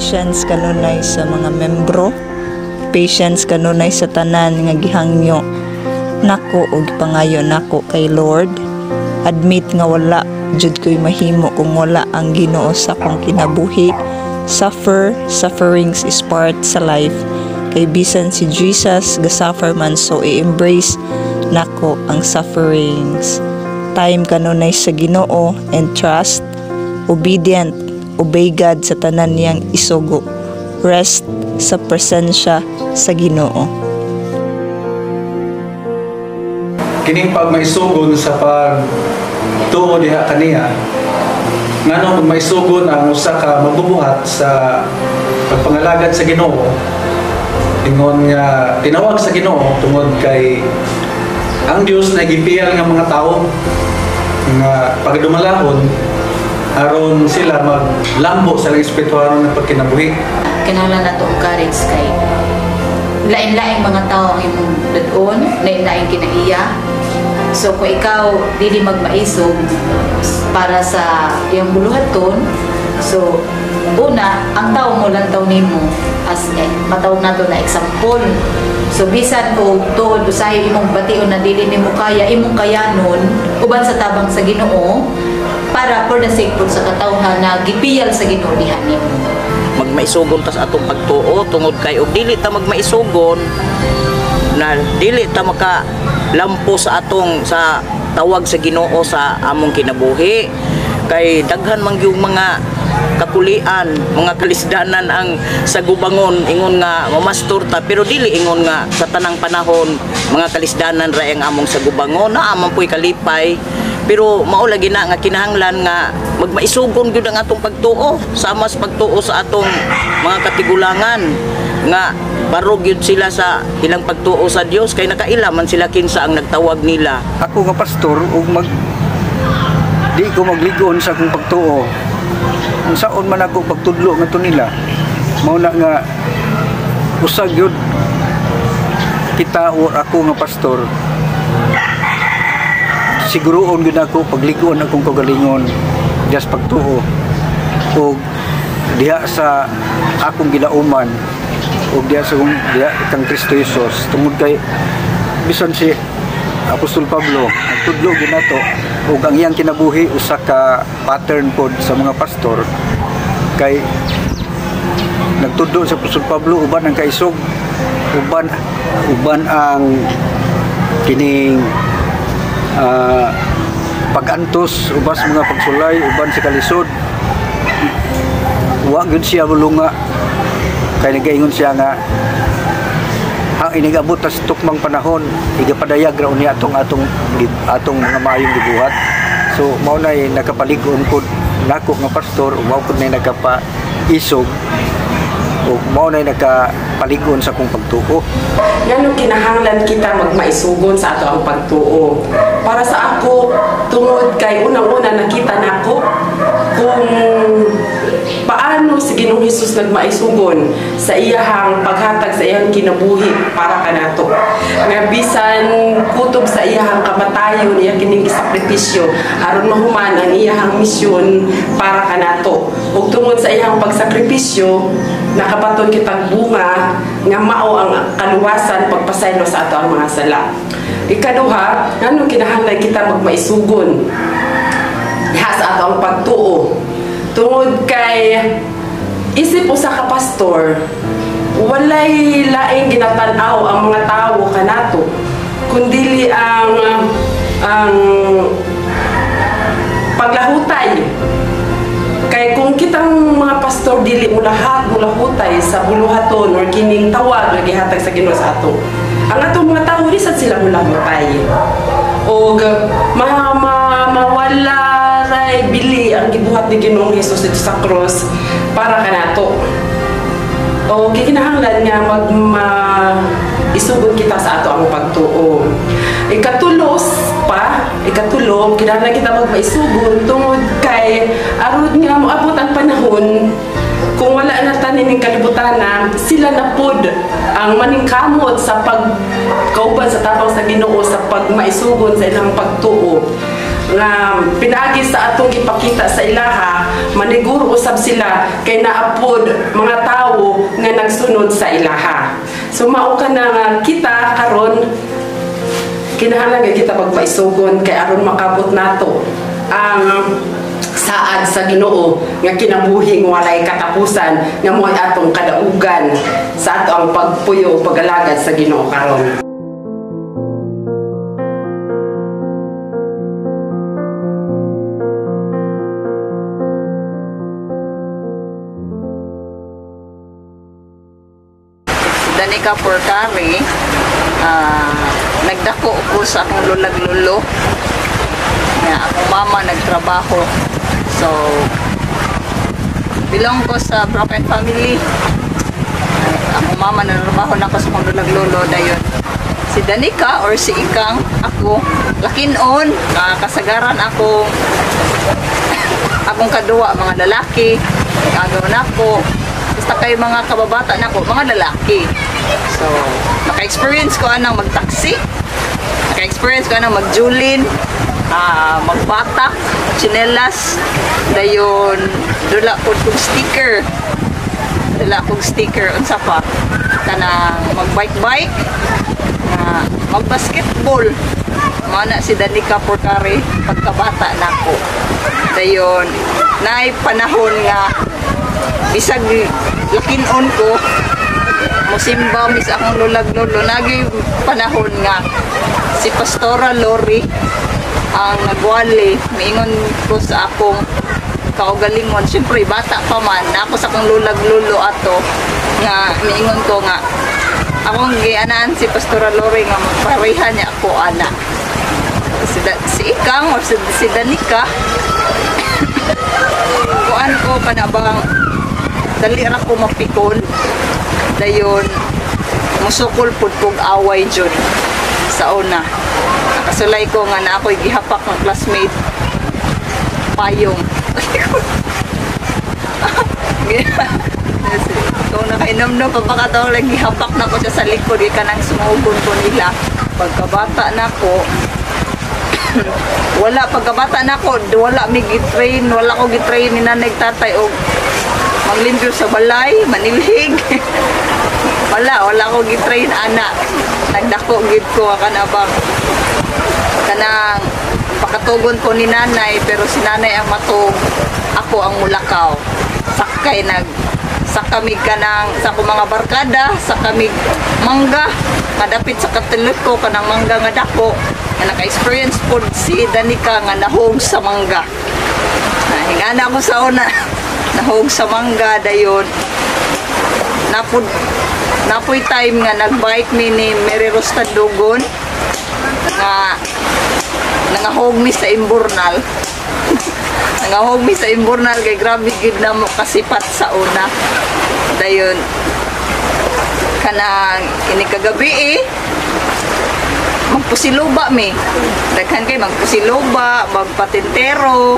patience kanunay sa mga membro, patience kanunay sa tanan nga gihangyo nako ug pangayo nako kay Lord. Admit nga wala jud ko'y mahimo kung wala ang Ginoo sa akong kinabuhi. Sufferings is part sa life. Kay bisan si Jesus ga-suffer man, so i-embrace nako ang sufferings. Time kanunay sa Ginoo and trust, obedient, obey God sa tanan niyang isugo. Rest sa presensya sa Ginoo. Kining pag maisugon sa pagtuo diha kaniya, ngano kung maisugon ang usa ka magbubuhat sa pagpangalagad sa Ginoo, ingon nga tinawag sa Ginoo tungod kay ang Dios na gipiyal nga mga tawo nga pagdumalahon aron sila maglambo sa espirituwal nga pagkinabuhi. Kinahanglan nato og courage kay lain-laing mga tao ang imong dadon, lain-laing kinaiya. So kung ikaw dili magmaisog para sa iyang buluhaton, so una ang tao mo lang taw nimo as matawag nato na example. So bisan og tuod usahay imong bation na dili nimo kaya, imong kayanon uban sa tabang sa Ginoo para for the sake po sa katawhan na gipiyal sa Ginoo diha nimo. Magmaisugon ta sa atong pagtuo tungod kay og dili ta magmaisugon na dili ta makalampo sa atong sa tawag sa Ginoo sa among kinabuhi. Kay daghan man yung mga kakulian, mga kalisdanan ang sa gubangon ingon nga mamastur ta, pero dili ingon nga sa tanang panahon mga kalisdanan ra ang among sa gubangon na amang puy kalipay. Pero mao lagi na nga kinahanglan nga magmaisugon gyud ang atong pagtuo, sama sa pagtuo sa atong mga katigulangan nga barog gyud sila sa ilang pagtuo sa Dios kay nakaila man sila kinsa ang nagtawag nila. Ako nga pastor ug di ko magligon sa akong pagtuo. Unsaon man ako pagtudlo ngadto nila, mao na nga usag gyud kita or ako nga pastor. Siguroon gyud ako pagligon akong kagalingon just pagtuo o diha sa akong gilauman o diha sa kang Kristo Jesus tungod kay bisan si Apostol Pablo nagtudlo gyud nato ug ang iyang kinabuhi usa ka pattern pod sa mga pastor kay nagtudlo sa Apostol Pablo uban ang kaisog, uban ang kining pagantos, ubas mga pagsulay, uban sa kalisod. Wa gyud siya bulunga kay nagaingon siya nga ang inigabot sa tukmang panahon igapadayag ra unya atong mga maayong gibuhat. So mao nay nakapalig-on pod nako nga pastor, mao pod nay nakapaisog o mao nay nakapalig-on sa akong pagtuo. Ngano kinahanglan kita magmaisugon sa ato ang pagtuo. Para sa ako, tungod kay unang-una nakita nako kung paano si Ginoong Hesus nagmaisugon sa iyahang paghatag sa iyang kinabuhi para kanato. Nga bisan kutob sa iyahang kamatayon, iyang kining sakripisyo aron mahuman ang iyahang misyon para kanato. Ug tungod sa iyang pagsakripisyo, nakapaton kitang bunga nga mao ang kaluwasan pagpasaylo sa ato ang mga sala. Ikaduha, ngano kinahanglan kita magmaisugon diha sa ato ang pagtuo. Tungod kay isip usa ka pastor, walay laing ginatanaw ang mga tawo kanato kundi ang paglahutay. Kay kung kitang mga pastor dili mulahutay sa buluhaton or kining tawag nga gihatag sa Ginoo sa ato, ang atong mga tawo di sad sila mulahutay og mawala ray bili ang gibuhat ni Ginoong Hesus dito sa cross para kanato. O kinahanglan nga isugod kita sa ato ang pagtuo. Ikatulong kinahanglan kita magmaisugon tungod kay arud nga moabot ang panahon kung wala na tanin ning kalibutan na sila na pod ang maningkamot sa pagkauban sa tabang sa Ginoo sa pagmaisugon sa ilang pagtuo. nga pinaagi sa atong ipakita sa ilaha, maniguro usab sila kay naapod mga tawo nga nagsunod sa ilaha. So mao ka na nga kita karon kinahanglan nga kita pagpaisugon kay aron makabot nato ang saad sa Ginoo nga kinabuhing walay katapusan nga mo'y atong kadaugan sa ato ang pagpuyo pag-alagad sa Ginoo karon. Danica Porcari, nagdako ko sa akong lulag-lulo nga akong mama nagtrabaho. So belong ko sa broken family. Akong mama nagtrabaho na ko sa akong lulag-lulo dayon. Si Danica or si Ikang ako lakinon, kasagaran akong kaduwa mga lalaki, agaw na ko. Basta kayo mga kababata na ko, mga lalaki. So, naka-experience ko anang mag-taxi, naka-experience ko anang mag-julin, magbatak, chinelas, dayon, dula po kong sticker, unsa pa, kanang mag-bike-bike, mag-basketball, mana si Danica Porcari, pagkabata na ko. Dayon, naay panahon nga, bisag lakinon ko musimba mis akong lulag-lulo naging panahon nga si Pastora Lori ang nagwali miingon ko sa akong kaugalingon. Siyempre bata pa man ako sa akong lulag-lulo ato nga miingon ko nga akong gianaan si Pastora Lori nga magparehan niya ako ana si Ikang or si Danica kuan ko kanabang dali ra ko mapikon dayon musukol pud kog away jud sa una. Nakasulay ko nga na ako'y gihapak ng classmate payong kung nakainom pa baka daw lang gihapak na ko siya sa likod ka nang sumugon ko nila pagkabata na ko. Pagkabata na ko wala ko gitrain ni nanay tatay og maglimpyo sa balay, manilhig. wala ko gitrain ana. Nagdako gid ko kanabang kanang pakatugon ko ni nanay pero si nanay ang matug, ako ang mulakaw. Sa kamig kanang sa ko mga barkada, sa kamig mangga, kadapit sa katilut ko kanang mangga nga dako. Nga naka-experience po si Danica nga nahog sa mangga. Hingana ko sa una nahog sa mangga dayon napoy time nga nagbike mi ni Mary Rostad Dugon nga nangahog mi sa imburnal nangahog mi sa imburnal kay grabe gid na mo kasipat sa una dayon kanang inikagabi magpusiloba mi daghan kay magpusiloba magpatintero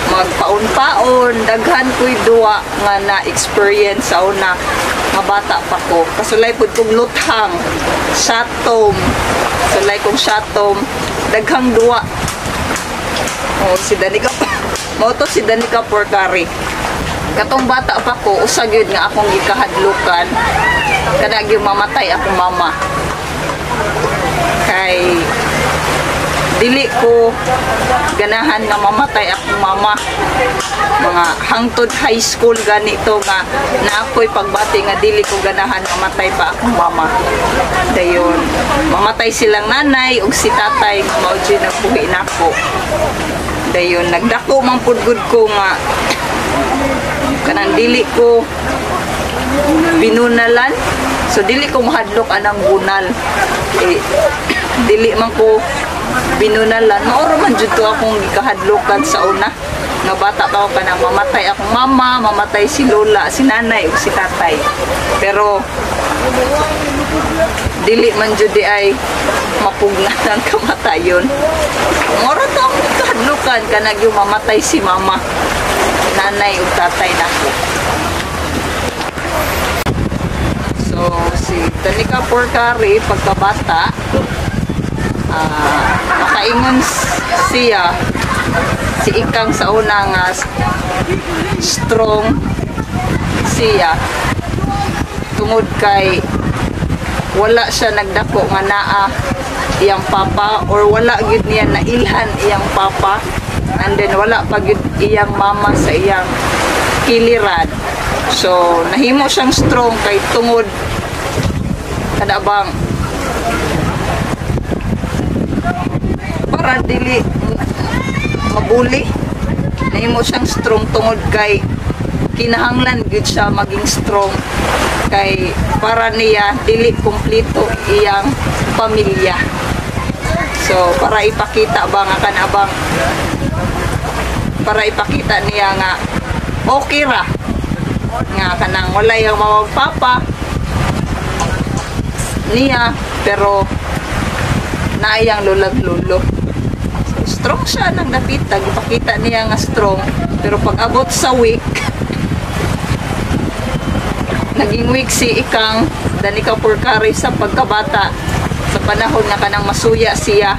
magpaon-paon, daghan ko'y duwa nga na-experience sa una nga bata pa ko. Kasulay po kong luthang, shatom, kasulay kong shatom, daghang duwa. Si Danica, moto si Danica Porcari. Katong bata pa ko, usag yun nga akong gikahadlukan, kanag yung mamatay akong mama. Kay dili ko ganahan nga mamatay akong mama. Mga hangtod high school ganito nga na ako'y pagbati nga dili ko ganahan mamatay pa akong mama. Dayon, mamatay silang nanay ug si tatay nga mao gyud nagbuhi nako. Dayon, nagdako man pud gud ko nga kanang dili ko binunalan. So dili ko mahadlok anang bunal. Dili man ko binunalan. Maoro man jud to akong gikahadlokan sa una. Nga bata pa ako kanang mamatay akong mama, mamatay si lola, si nanay ug si tatay. Pero dili man jud di ay mapugnan ang kamatayon. Maoro to akong gikahadlokan kanang yung mamatay si mama, nanay ug tatay nako. So si Danica Porcari pagkabata makaingon siya si Ikang sa una nga strong siya tungod kay wala siya nagdako nga naa iyang papa or wala gyud niya nailhan iyang papa, and then wala pa gyud iyang mama sa iyang kiliran. So nahimo siyang strong kay tungod kada bang para dili mabuli, nahimo siyang strong tungod kay kinahanglan gyud siya maging strong kay para niya dili kumpleto iyang pamilya. So para ipakita ba nga kanabang para ipakita niya nga okay ra nga kanang wala yung mawag papa niya pero naayang lulag lulo. So, strong siya nang napita, ipakita niya nga strong, pero pag abot sa week naging weak si Ikang Danica Porcari sa pagkabata sa panahon nga kanang masuya siya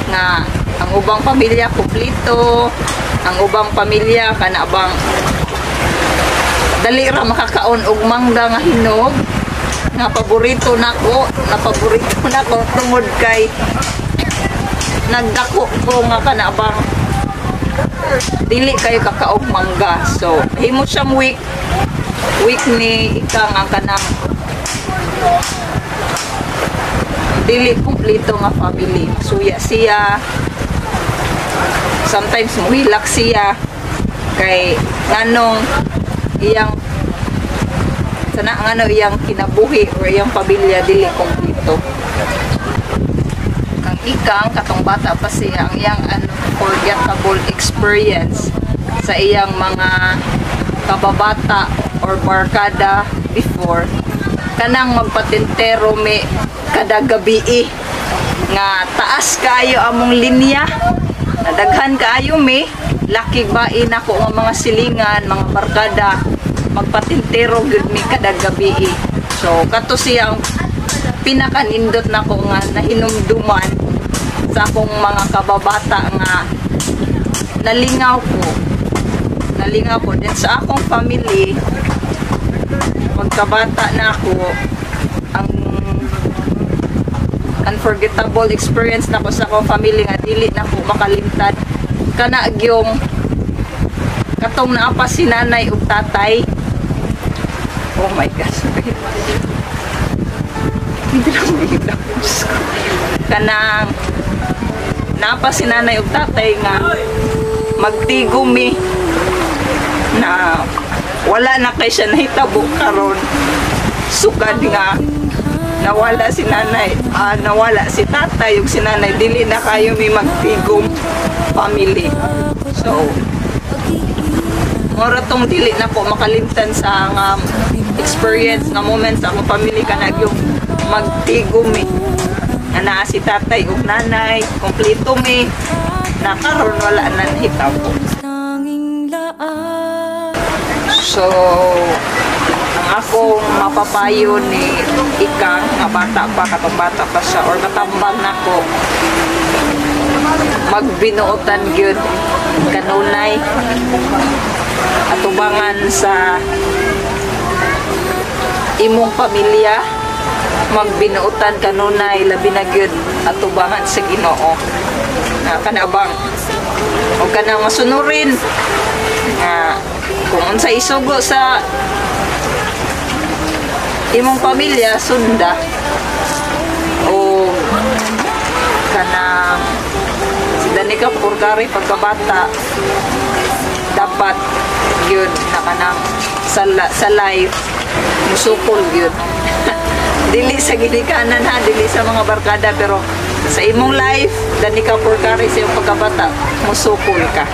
nga ang ubang pamilya kumplito, ang ubang pamilya kanabang dali ra makakaon og mangga nga hinog nga paborito nako tungod kay nagdako ko nga kanabang dili kayo kakaog mangga. So himo siyang weak ni Ikang ang kanang dili kumplito nga family. Suya siya, sometimes muhilak siya kay nganong iyang iyang kinabuhi or iyang pamilya dili kumplito. Ang Ikang katong bata pa siya, ang iyang unforgettable experience sa iyang mga kababata or barkada before kanang magpatintero me kada gabi nga taas kaayo among linya nadaghan kaayo me laki bain ako nga mga silingan mga barkada magpatintero gyud mi kada gabi. So kato siyang pinakanindot nako nga nahinumduman sa akong mga kababata nga nalingaw ko din sa akong family. Pagkabata na ako, ang unforgettable experience na ko sa akong family nga dili na ko makalimtan kana gyung katong naapa si nanay ug tatay. Oh my gosh. Kanang naapa si nanay ug tatay nga magtigumi na wala na kay siya nahitabo karon sukad nga nawala si nanay, nawala si tatay ug si nanay dili na kayo mi magtigom family. So mora tong dili na ko makalimtan sa nga experience nga moment sa akong family kana yung magtigom nga naa si tatay ug nanay kompleto mi na karon wala na nahitabo. So, ang akong mapapayo ni Ikang, nga bata pa, katong bata pa siya, or matambang na ko, magbinuotan yun, kanunay, atubangan sa imong pamilya, magbinuotan kanunay, labi na yun, atubangan sa Ginoo. Kanabang, o kanang masunurin, kung unsa isugo sa imong pamilya sunda o kanang si Danica Porcari pagkabata dapat yun na kanang sa life musukol yun dili sa gidikanan ha, dili sa mga barkada pero sa imong life Danica Porcari sa iyong pagkabata musukol ka.